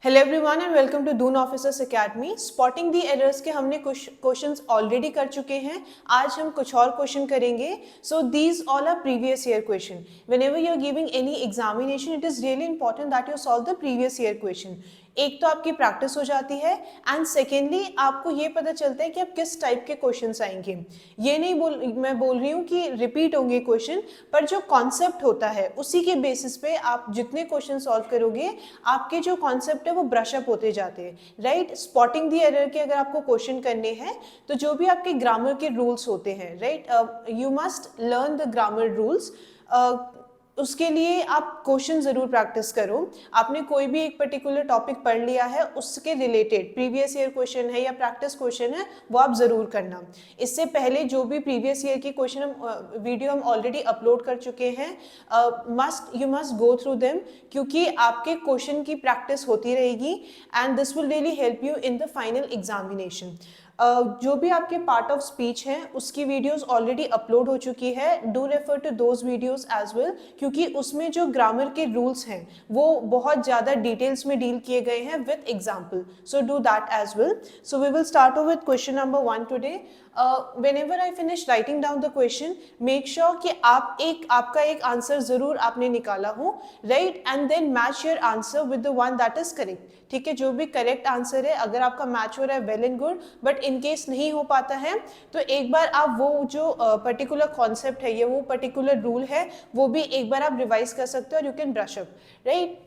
Hello everyone and welcome to Doon officers academy. Spotting the errors के हमने कुछ questions already कर चुके हैं। आज हम कुछ और क्वेश्चन करेंगे। So these all are previous year question. Whenever you are giving any examination it is really important that you solve the previous year question. एक तो आपकी प्रैक्टिस हो जाती है एंड सेकेंडली आपको ये पता चलता है कि आप किस टाइप के क्वेश्चंस आएंगे। ये नहीं मैं बोल रही हूँ कि रिपीट होंगे क्वेश्चन, पर जो कॉन्सेप्ट होता है उसी के बेसिस पे आप जितने क्वेश्चन सॉल्व करोगे आपके जो कॉन्सेप्ट है वो ब्रश अप होते जाते हैं, राइट। स्पॉटिंग दी एरर के अगर आपको क्वेश्चन करने हैं तो जो भी आपके ग्रामर के रूल्स होते हैं, right, you must learn the grammar rules. उसके लिए आप क्वेश्चन ज़रूर प्रैक्टिस करो। आपने कोई भी एक पर्टिकुलर टॉपिक पढ़ लिया है, उसके रिलेटेड प्रीवियस ईयर क्वेश्चन है या प्रैक्टिस क्वेश्चन है वो आप ज़रूर करना। इससे पहले जो भी प्रीवियस ईयर की क्वेश्चन वीडियो हम ऑलरेडी अपलोड कर चुके हैं, you must go through them, क्योंकि आपके क्वेश्चन की प्रैक्टिस होती रहेगी and this will really help you in the final examination. जो भी आपके पार्ट ऑफ स्पीच हैं उसकी वीडियोस ऑलरेडी अपलोड हो चुकी है। Do refer to those videos as well, क्योंकि उसमें जो ग्रामर के रूल्स हैं वो बहुत ज़्यादा डिटेल्स में डील किए गए हैं with example. So do that as well. So we will start with question number 1 today. whenever I finish writing down the question, make sure कि आपका एक आंसर ज़रूर आपने निकाला हो, right, and then match your answer with the one that is correct। ठीक है, जो भी करेक्ट आंसर है अगर आपका मैच हो रहा है well and good, but in case नहीं हो पाता है तो एक बार आप वो जो पर्टिकुलर कॉन्सेप्ट है या वो पर्टिकुलर रूल है वो भी एक बार आप रिवाइज कर सकते हो और you can brush up, right.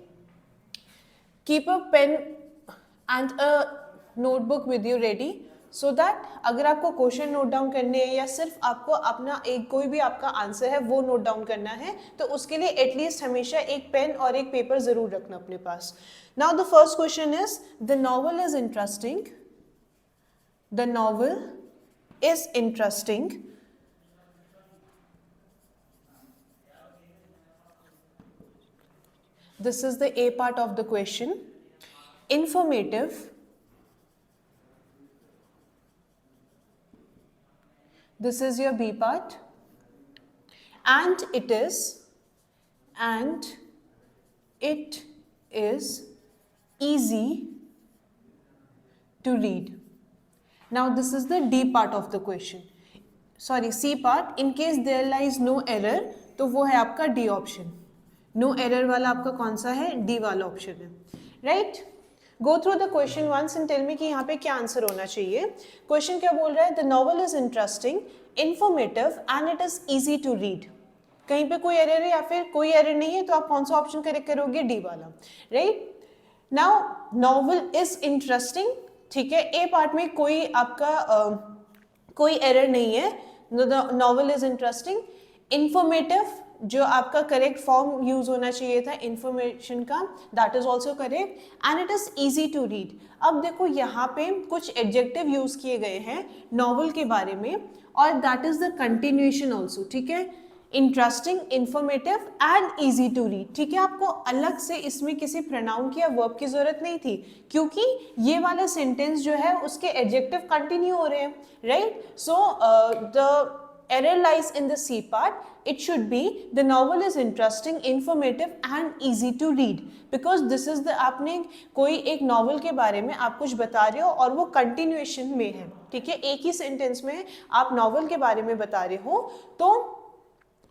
Keep a pen and a notebook with you ready, so that अगर आपको क्वेश्चन नोट डाउन करने हैं या सिर्फ आपको अपना एक कोई भी आपका आंसर है वो नोट डाउन करना है तो उसके लिए एटलीस्ट हमेशा एक पेन और एक पेपर ज़रूर रखना अपने पास। Now the first question is, the novel is interesting. The novel is interesting this is the A part of the question. Informative, this is your B part, and it is easy to read. Now this is the D part of the question, sorry C part. In case there lies no error तो वो है आपका D option. No error वाला आपका कौन सा है? D वाला ऑप्शन है, right. Go through the question once and tell me कि यहाँ पे क्या आंसर होना चाहिए। क्वेश्चन क्या बोल रहा है? The novel is interesting, informative and it is easy to read. कहीं पे कोई एरर है या फिर कोई एरर नहीं है तो आप कौन सा ऑप्शन करेक्ट करोगे? डी वाला, right. Now novel is interesting, ठीक है, ए पार्ट में कोई आपका कोई एरर नहीं है। Novel is interesting. इंफॉर्मेटिव, जो आपका करेक्ट फॉर्म यूज होना चाहिए था इंफॉर्मेशन का, that is also correct and it is easy to read. अब देखो यहाँ पे कुछ एडजेक्टिव यूज किए गए हैं नॉवल के बारे में और that is the continuation also, ठीक है। Interesting, informative and easy to read, ठीक है। आपको अलग से इसमें किसी प्रोनाउन की या वर्ब की जरूरत नहीं थी क्योंकि ये वाला सेंटेंस जो है उसके एडजेक्टिव कंटिन्यू हो रहे हैं, right. So the error lies in the C part. It should be the novel is interesting, informative and easy to read because this is the, आपने कोई एक नॉवल के बारे में आप कुछ बता रहे हो और वो कंटिन्यूएशन में है, ठीक है। एक ही सेंटेंस में आप नॉवल के बारे में बता रहे हो तो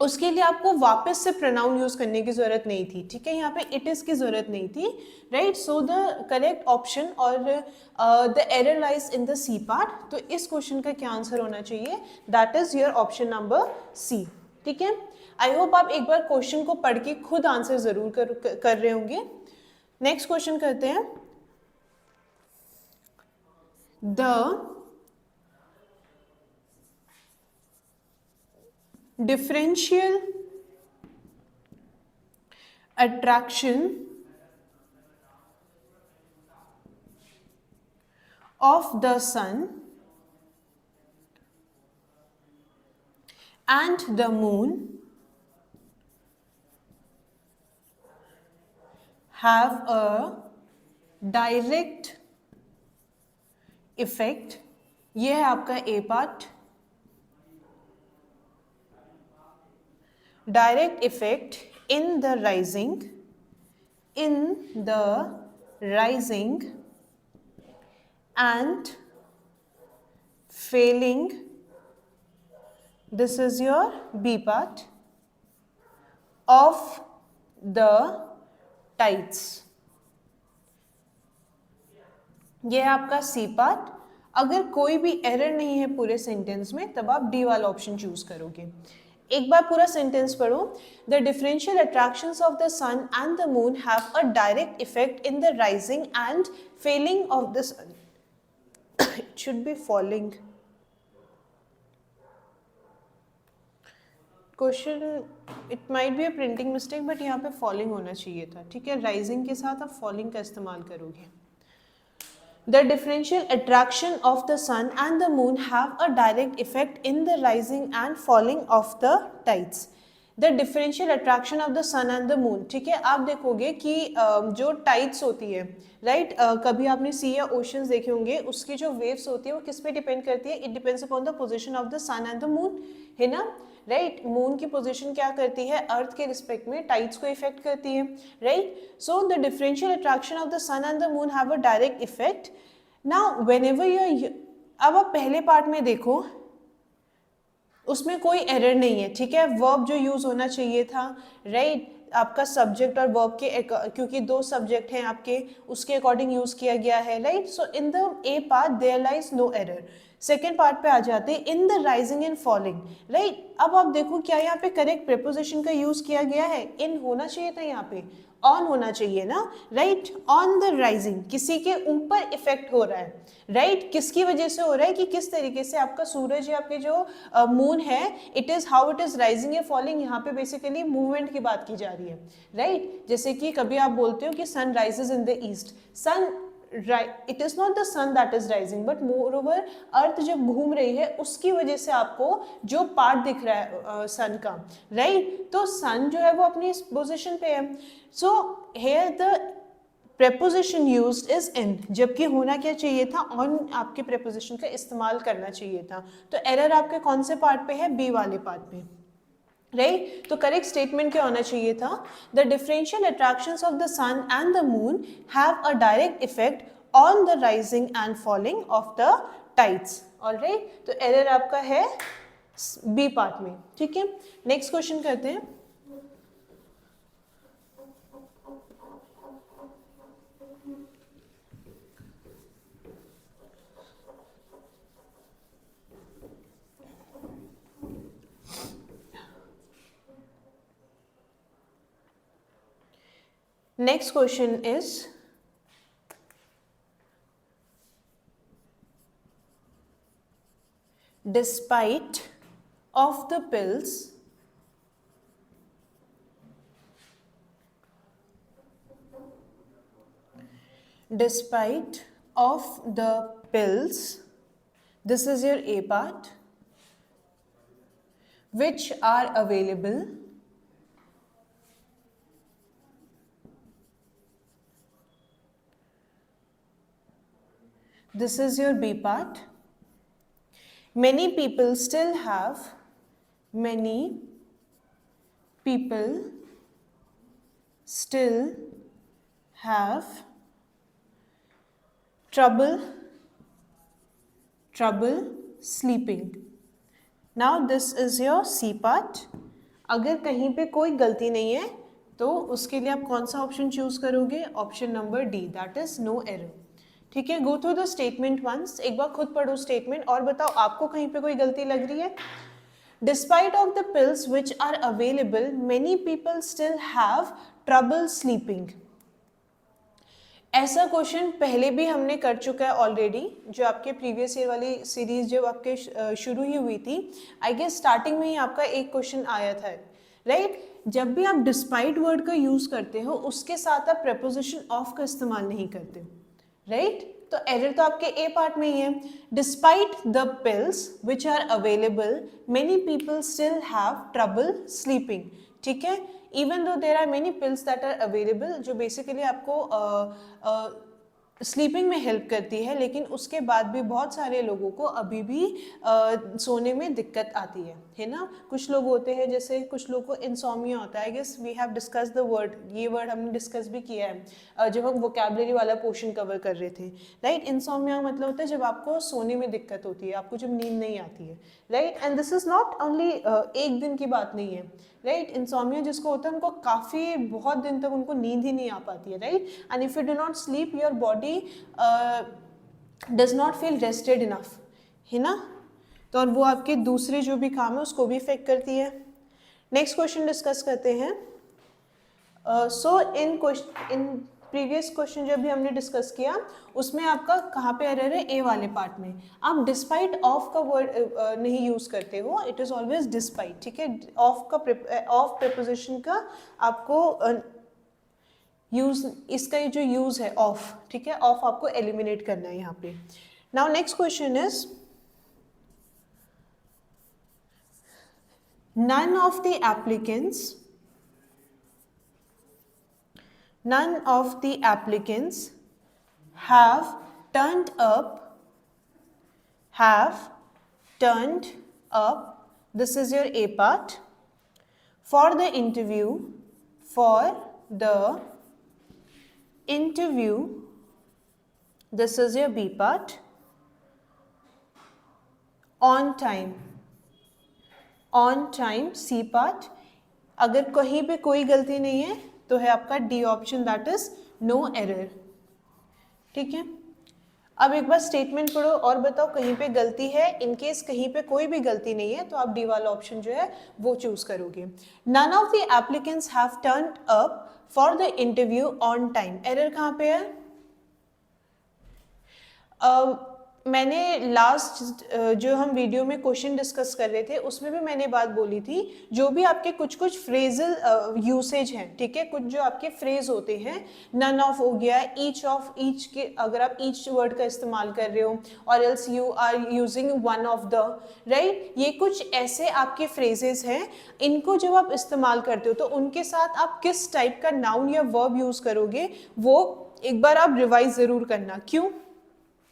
उसके लिए आपको वापस से प्रोनाउन यूज करने की जरूरत नहीं थी, ठीक है। यहाँ पे इट इज की जरूरत नहीं थी, right. So the correct option और the error lies in the C part. तो इस क्वेश्चन का क्या आंसर होना चाहिए? That is your option number C, ठीक है। आई होप आप एक बार क्वेश्चन को पढ़ के खुद आंसर जरूर कर रहे होंगे। नेक्स्ट क्वेश्चन करते हैं। The differential attraction of the sun and the moon have a direct effect, ये है आपका ए part. direct effect in the rising rising and failing, this is your B part, of the tides, ये है आपका C part. अगर कोई भी error नहीं है पूरे सेंटेंस में तब आप डी वाला ऑप्शन चूज करोगे। एक बार पूरा सेंटेंस पढ़ो। The differential attractions of the sun and the moon have a direct effect in the rising and failing of the sun. It should be falling. Question it might be a printing mistake but यहाँ पे falling होना चाहिए था, ठीक है। Rising के साथ आप फॉलिंग का इस्तेमाल करोगे। The differential attraction of the sun and the moon have a direct effect in the rising and falling of the tides. The differential attraction of the sun and the moon, ठीक है। आप देखोगे कि जो tides होती है, right, कभी आपने सी या ओशंस देखे होंगे, उसकी जो वेव्स होती है वो किस पे डिपेंड करती है? It depends upon the position of the sun and the moon, है ना, राइट। मून की पोजीशन क्या करती है? अर्थ के रिस्पेक्ट में टाइड्स को इफेक्ट करती है, right. So the differential attraction of the sun and the moon have a direct effect. Now whenever you, अब आप पहले पार्ट में देखो, उसमें कोई एरर नहीं है, ठीक है। वर्ब जो यूज होना चाहिए था, राइट, आपका सब्जेक्ट और वर्ब के, क्योंकि दो सब्जेक्ट हैं आपके, उसके अकॉर्डिंग यूज किया गया है, right. So in the A part there lies no error. Second part पे आ जाते हैं, in the rising and falling, right. अब आप देखो क्या यहाँ पे करेक्ट प्रीपोजिशन का यूज किया गया है? इन होना चाहिए था, यहाँ पे ऑन होना चाहिए ना, राइट। ऑन द राइजिंग, किसी के ऊपर इफेक्ट हो रहा है, राइट। किसकी वजह से हो रहा है? कि किस तरीके से आपका सूरज या आपके जो मून है, it is how it is rising या फॉलिंग। यहाँ पे बेसिकली मूवमेंट की बात की जा रही है, राइट। जैसे कि कभी आप बोलते हो कि sun rises in the east, sun, it is not the sun that is rising but more over earth जब घूम रही है उसकी वजह से आपको जो पार्ट दिख रहा है सन का, राइट। तो सन जो है वो अपनी इस पोजिशन पे है। So here the preposition used is in, जबकि होना क्या चाहिए था? on आपके preposition का इस्तेमाल करना चाहिए था। तो एरर आपके कौन से पार्ट पे है? बी वाले पार्ट पे, राइट। तो करेक्ट स्टेटमेंट क्या होना चाहिए था? The differential attractions of the sun and the moon have a direct effect on the rising and falling of the tides, alright. तो एरर आपका है बी पार्ट में, ठीक है। नेक्स्ट क्वेश्चन करते हैं। Next question is, despite of the pills, despite of the pills, this is your A part, which are available this is your B part. Many people still have, many people still have trouble sleeping. Now this is your C part. अगर कहीं पे कोई गलती नहीं है तो उसके लिए आप कौन सा ऑप्शन चूज करोगे? Option number D, that is no error, ठीक है। Go through the statement once, एक बार खुद पढ़ो स्टेटमेंट और बताओ आपको कहीं पे कोई गलती लग रही है? Despite of the pills which are available, many people still have trouble sleeping. ऐसा क्वेश्चन पहले भी हमने कर चुका है ऑलरेडी, जो आपके प्रीवियस ईयर वाली सीरीज जब आपके शुरू ही हुई थी, आई गेस स्टार्टिंग में ही आपका एक क्वेश्चन आया था, राइट। जब भी आप डिस्पाइट वर्ड का यूज करते हो उसके साथ आप प्रेपोजिशन ऑफ का इस्तेमाल नहीं करते, राइट। तो एरर तो आपके ए पार्ट में ही है। Despite the pills which are available, many people still have trouble sleeping, ठीक है। Even though there are many pills that are available, जो बेसिकली आपको स्लीपिंग में हेल्प करती है, लेकिन उसके बाद भी बहुत सारे लोगों को अभी भी सोने में दिक्कत आती है ना। कुछ लोग होते हैं, जैसे कुछ लोग को इंसोम्निया होता है। I guess we have discuss the word, ये वर्ड हमने डिस्कस भी किया है जब हम वोकैबुलरी वाला पोर्शन कवर कर रहे थे, राइट। इंसोम्निया मतलब होता है जब आपको सोने में दिक्कत होती है, आपको जब नींद नहीं आती है, right. And this is not only एक दिन की बात नहीं है, राइट। इंसोम्निया जिसको होता है उनको काफ़ी बहुत दिन तक उनको नींद ही नहीं आ पाती है, right. And if you do not sleep your body does not feel rested enough, है ना। तो और वो आपके दूसरे जो भी काम है उसको भी इफेक्ट करती है। नेक्स्ट क्वेश्चन डिस्कस करते हैं। सो इन प्रीवियस क्वेश्चन जब भी हमने डिस्कस किया उसमें आपका कहाँ पे एरर है, ए वाले पार्ट में। आप डिस्पाइट ऑफ का वर्ड नहीं यूज करते हो, इट इज ऑलवेज डिस्पाइट, ठीक है। ऑफ का ऑफ प्रीपोजिशन का आपको यूज, इसका ये जो यूज है ऑफ, ठीक है, ऑफ आपको एलिमिनेट करना है यहाँ पे। Now next question is none of the applicants have turned up, this is your A part, for the interview, this is your B part, on time C part. अगर कहीं पे कोई गलती नहीं है तो है आपका D option, that is no error, ठीक है। अब एक बार स्टेटमेंट पढ़ो और बताओ कहीं पे गलती है। इन केस कहीं पे कोई भी गलती नहीं है तो आप डी वाला ऑप्शन जो है वो चूज करोगे। None of the applicants have turned up for the interview on time, error कहाँ पे है? मैंने लास्ट जो हम वीडियो में क्वेश्चन डिस्कस कर रहे थे उसमें भी मैंने बात बोली थी, जो भी आपके कुछ फ्रेजल यूसेज हैं, ठीक है, कुछ जो आपके फ्रेज होते हैं, नन ऑफ हो गया, ईच ऑफ, ईच के अगर आप ईच वर्ड का इस्तेमाल कर रहे हो, और else you are using one of the, right, ये कुछ ऐसे आपके फ्रेजेस हैं। इनको जब आप इस्तेमाल करते हो तो उनके साथ आप किस टाइप का नाउन या वर्ब यूज करोगे वो एक बार आप रिवाइज जरूर करना। क्यों?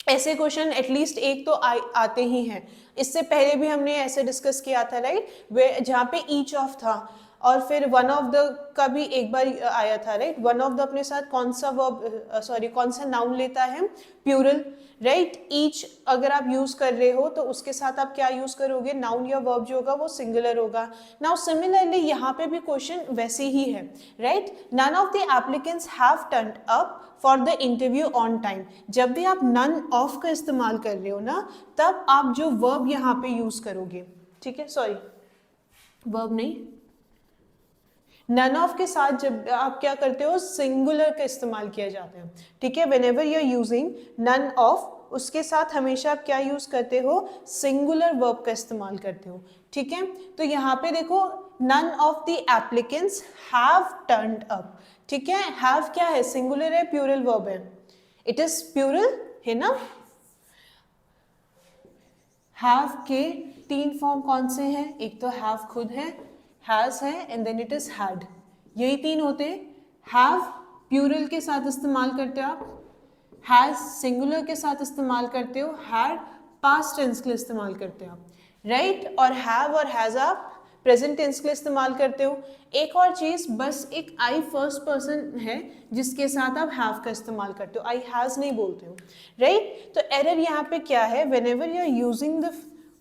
ऐसे क्वेश्चन एटलीस्ट एक तो आते ही हैं। इससे पहले भी हमने ऐसे डिस्कस किया था, राइट, वे जहाँ पे ईच ऑफ था और फिर वन ऑफ द का भी एक बार आया था, राइट। वन ऑफ द अपने साथ कौन सा वर्ब, सॉरी कौन सा नाउन लेता है? Plural, right. ईच अगर आप यूज कर रहे हो तो उसके साथ आप क्या यूज करोगे? नाउन या वर्ब जो होगा वो सिंगुलर होगा। नाउ सिमिलरली यहाँ पे भी क्वेश्चन वैसे ही है, राइट। None of the applicants have turned up for the interview on time. जब भी आप नन ऑफ का इस्तेमाल कर रहे हो ना, तब आप जो वर्ब यहाँ पे यूज करोगे, ठीक है, सॉरी वर्ब नहीं, नन ऑफ के साथ जब आप क्या करते हो, सिंगुलर का इस्तेमाल किया जाता है, ठीक है। Whenever you are using none of, उसके साथ हमेशा आप क्या यूज करते हो? सिंगुलर वर्ब का इस्तेमाल करते हो, ठीक है। तो यहाँ पे देखो, none of the applicants have turned up, ठीक है। हैव क्या है? सिंगुलर है, प्लूरल वर्ब है? इट इज प्लूरल, है ना। हैव के तीन फॉर्म कौन से हैं? एक तो हैव खुद है, हैज है, and then it is had, यही तीन होते हैं। हैव प्लूरल के साथ इस्तेमाल करते हो आप, हैज सिंगुलर के साथ इस्तेमाल करते हो, हैड पास्ट टेंस के लिए इस्तेमाल करते हो आप, राइट। और हैव और हैज आप प्रेजेंट टेंस के लिए इस्तेमाल करते हो। एक और चीज, बस एक आई फर्स्ट पर्सन है जिसके साथ आप हैव का इस्तेमाल करते हो, आई हैज नहीं बोलते हो, राइट। तो एरर यहाँ पे क्या है? Whenever you are using the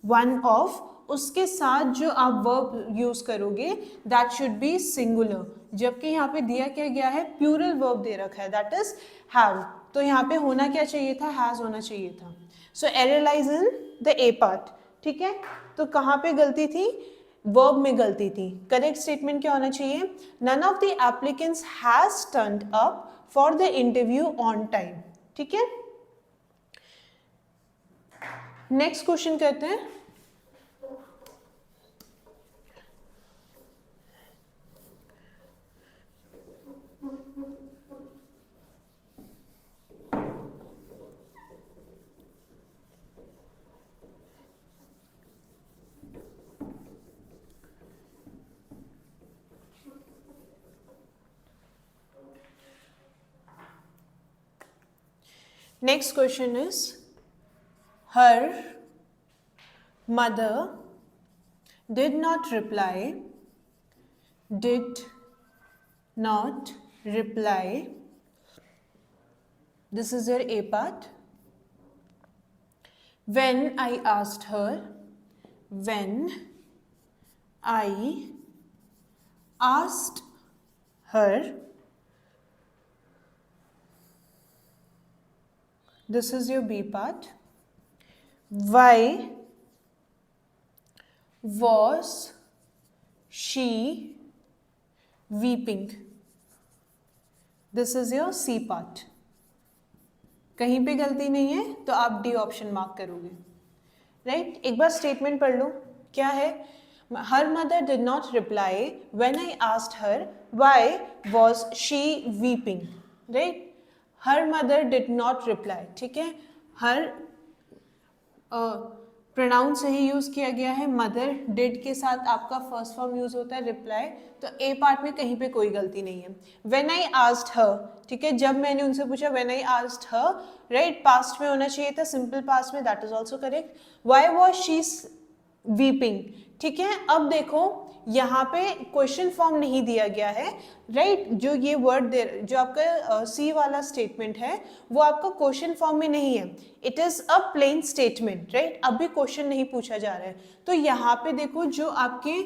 one of, उसके साथ जो आप वर्ब यूज करोगे दैट शुड बी सिंगुलर, जबकि यहाँ पे दिया क्या गया है? प्लूरल वर्ब दे रखा है, दैट इज हैव। तो यहाँ पे होना क्या चाहिए था? हैज होना चाहिए था। So error lies in the A part, ठीक है। तो कहाँ पे गलती थी? वर्ब में गलती थी। करेक्ट स्टेटमेंट क्या होना चाहिए? None of the applicants has turned up for the interview on time, ठीक है। नेक्स्ट क्वेश्चन करते हैं। Next question is, her mother did not reply, did not reply. This is your A part. When I asked her, when I asked her, this is your B part. Why was she weeping? This is your C part. कहीं पे गलती नहीं है तो आप D option mark करोगे, right? एक बार statement पढ़ लो, क्या है? Her mother did not reply when I asked her why was she weeping, right? Her mother did not reply, ठीक है? हर प्रोनाउन सही यूज किया गया है, मदर डिड के साथ आपका फर्स्ट फॉर्म यूज होता है रिप्लाई, तो ए पार्ट में कहीं पे कोई गलती नहीं है. व्हेन आई आस्क्ड हर, ठीक है, जब मैंने उनसे पूछा when I asked her, right, past में होना चाहिए था, सिंपल पास्ट में, that is also correct. Why was she weeping, ठीक है? अब देखो यहाँ पे क्वेश्चन फॉर्म नहीं दिया गया है, राइट? जो ये वर्ड दे, जो आपका सी वाला स्टेटमेंट है वो आपका क्वेश्चन फॉर्म में नहीं है, it is a plain statement, right? अभी क्वेश्चन नहीं पूछा जा रहा है. तो यहाँ पे देखो जो आपके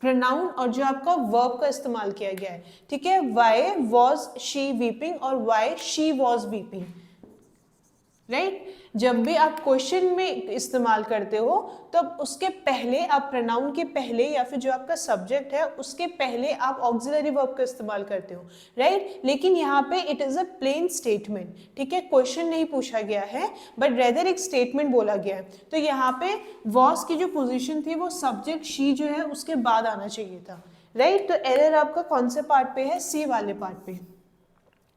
प्रोनाउन और जो आपका वर्ब का इस्तेमाल किया गया है, ठीक है? व्हाई वाज शी वीपिंग और why she was weeping, right? जब भी आप क्वेश्चन में इस्तेमाल करते हो तब उसके पहले आप प्रोनाउन के पहले या फिर जो आपका सब्जेक्ट है उसके पहले आप ऑक्सिलरी वर्ब का इस्तेमाल करते हो, राइट? लेकिन यहाँ पे it is a plain statement, ठीक है? क्वेश्चन नहीं पूछा गया है बट रेदर एक स्टेटमेंट बोला गया है. तो यहाँ पे वॉज की जो पोजिशन थी वो सब्जेक्ट शी जो है उसके बाद आना चाहिए था, राइट? तो एरर आपका कौन से पार्ट पे है? सी वाले पार्ट पे,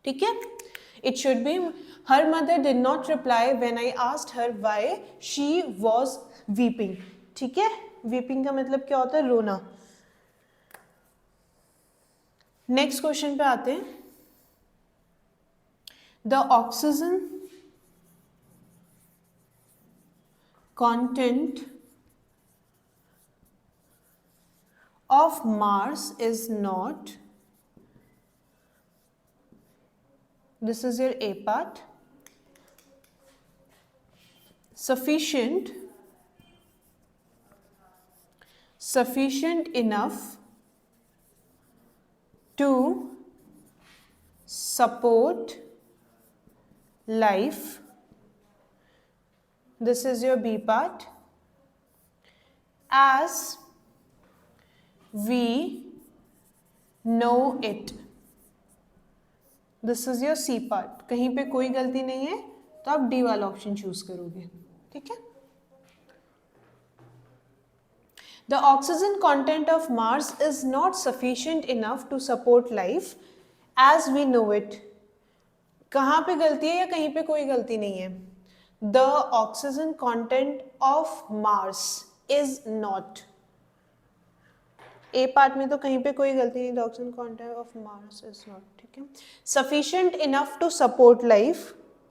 ठीक है? It should be her mother did not reply when I asked her why she was weeping. ठीक है? Weeping का मतलब क्या होता है? रोना. नेक्स्ट क्वेश्चन पे आते हैं. The oxygen content of Mars is not, this is your A part, sufficient enough to support life. This is your B part. As we know it. This is your C part. कहीं पे कोई गलती नहीं है तो आप D वाला option choose करोगे, ठीक है? The oxygen content of Mars is not sufficient enough to support life as we know it. कहाँ पे गलती है या कहीं पे कोई गलती नहीं है? The oxygen content of Mars is not. A part में तो कहीं पे कोई गलती नहीं, the oxygen content of Mars is not, ठीक है? Sufficient enough to support life,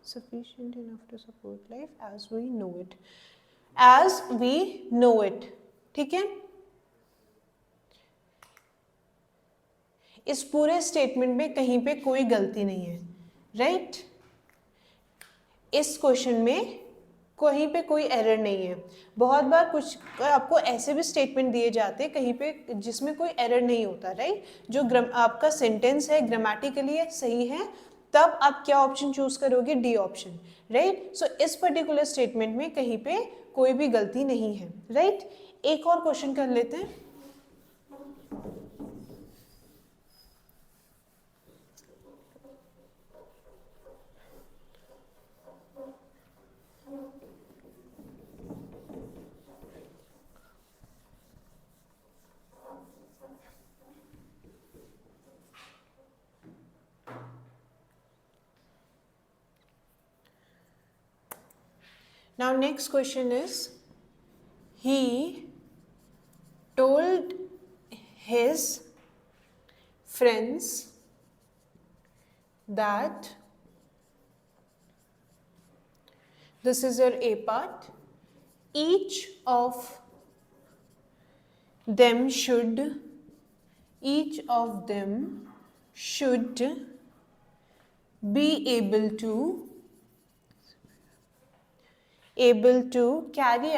sufficient enough to support life as we know it, as we know it, ठीक है? इस पूरे स्टेटमेंट में कहीं पे कोई गलती नहीं है, राइट? इस क्वेश्चन में कहीं पे कोई एरर नहीं है. बहुत बार कुछ आपको ऐसे भी स्टेटमेंट दिए जाते हैं कहीं पे जिसमें कोई एरर नहीं होता, राइट? जो आपका सेंटेंस है ग्रामेटिकली सही है तब आप क्या ऑप्शन चूज करोगे? D option, right? सो इस पर्टिकुलर स्टेटमेंट में कहीं पे कोई भी गलती नहीं है, राइट? एक और क्वेश्चन कर लेते हैं. Now next question is, he told his friends that This is your A part. Each of them should be able to carry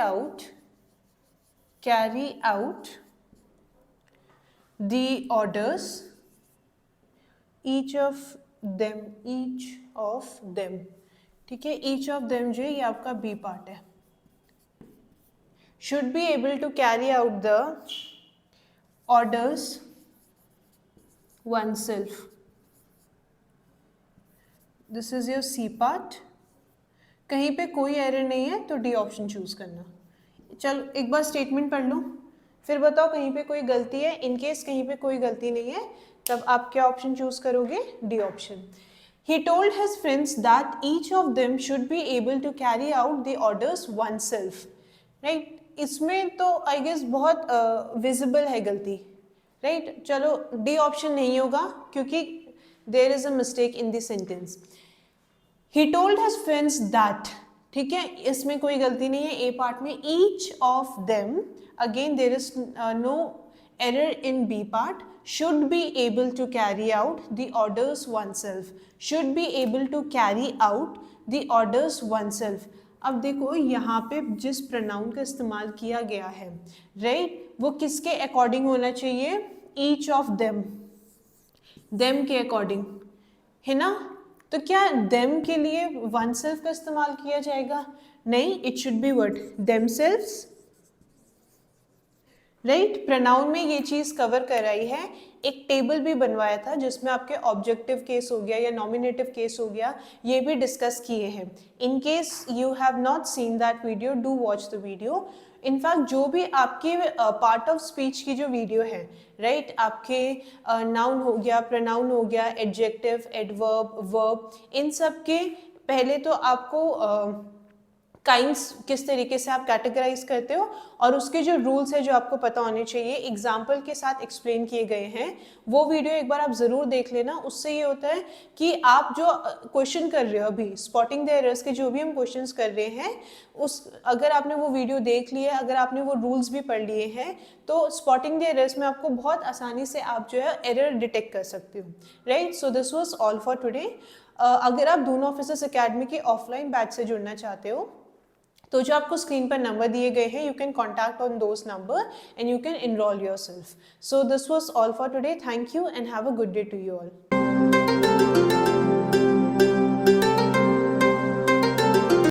out the orders. each of them, ठीक है, each of them जो है ये आपका B part है. should be able to carry out the orders oneself. This is your C part. कहीं पे कोई एरर नहीं है तो डी ऑप्शन चूज करना. चलो एक बार स्टेटमेंट पढ़ लो, फिर बताओ कहीं पे कोई गलती है. इन केस कहीं पे कोई गलती नहीं है तब आप क्या ऑप्शन चूज करोगे? D option. He told his friends that each of them should be able to carry out the orders oneself. Right? इसमें तो आई गेस बहुत विजिबल है गलती. राइट, चलो डी ऑप्शन नहीं होगा क्योंकि there is a mistake in the sentence. He told his friends that, ठीक है, इसमें कोई गलती नहीं है. ए पार्ट में each of them, again there is no error in B part. should be able to carry out the orders oneself. should be able to carry out the orders oneself. अब देखो यहाँ पे जिस प्रोनाउन का इस्तेमाल किया गया है, राइट, वो किसके अकॉर्डिंग होना चाहिए? each of them, them के अकॉर्डिंग, है ना. तो क्या them के लिए oneself का इस्तेमाल किया जाएगा? नहीं, it should be what? themselves. Right, pronoun में ये चीज कवर कराई है. एक टेबल भी बनवाया था जिसमें आपके ऑब्जेक्टिव केस हो गया या नॉमिनेटिव केस हो गया, ये भी डिस्कस किए हैं. In case you have not seen that video, do watch the video. In fact जो भी आपके पार्ट ऑफ स्पीच की जो वीडियो है, राइट, आपके नाउन हो गया, प्रोनाउन हो गया, एडजेक्टिव, एडवर्ब, वर्ब, इन सब के पहले तो आपको काइंड्स किस तरीके से आप कैटेगराइज करते हो और उसके जो रूल्स है जो आपको पता होने चाहिए, एग्जाम्पल के साथ एक्सप्लेन किए गए हैं. वो वीडियो एक बार आप ज़रूर देख लेना. उससे ये होता है कि आप जो क्वेश्चन कर रहे हो अभी, स्पॉटिंग द एरर्स के जो भी हम क्वेश्चंस कर रहे हैं, उस अगर आपने वो वीडियो देख लिया है, अगर आपने वो रूल्स भी पढ़ लिए हैं, तो स्पॉटिंग द एरर्स में आपको बहुत आसानी से आप जो है एरर डिटेक्ट कर सकते हो. Right, so this was all for today. अगर आप दून ऑफिसर्स अकेडमी के ऑफलाइन बैच से जुड़ना चाहते हो तो जो आपको स्क्रीन पर नंबर दिए गए हैं, you can contact on those number and you can enrol yourself. So this was all for today. Thank you and have a good day to you all.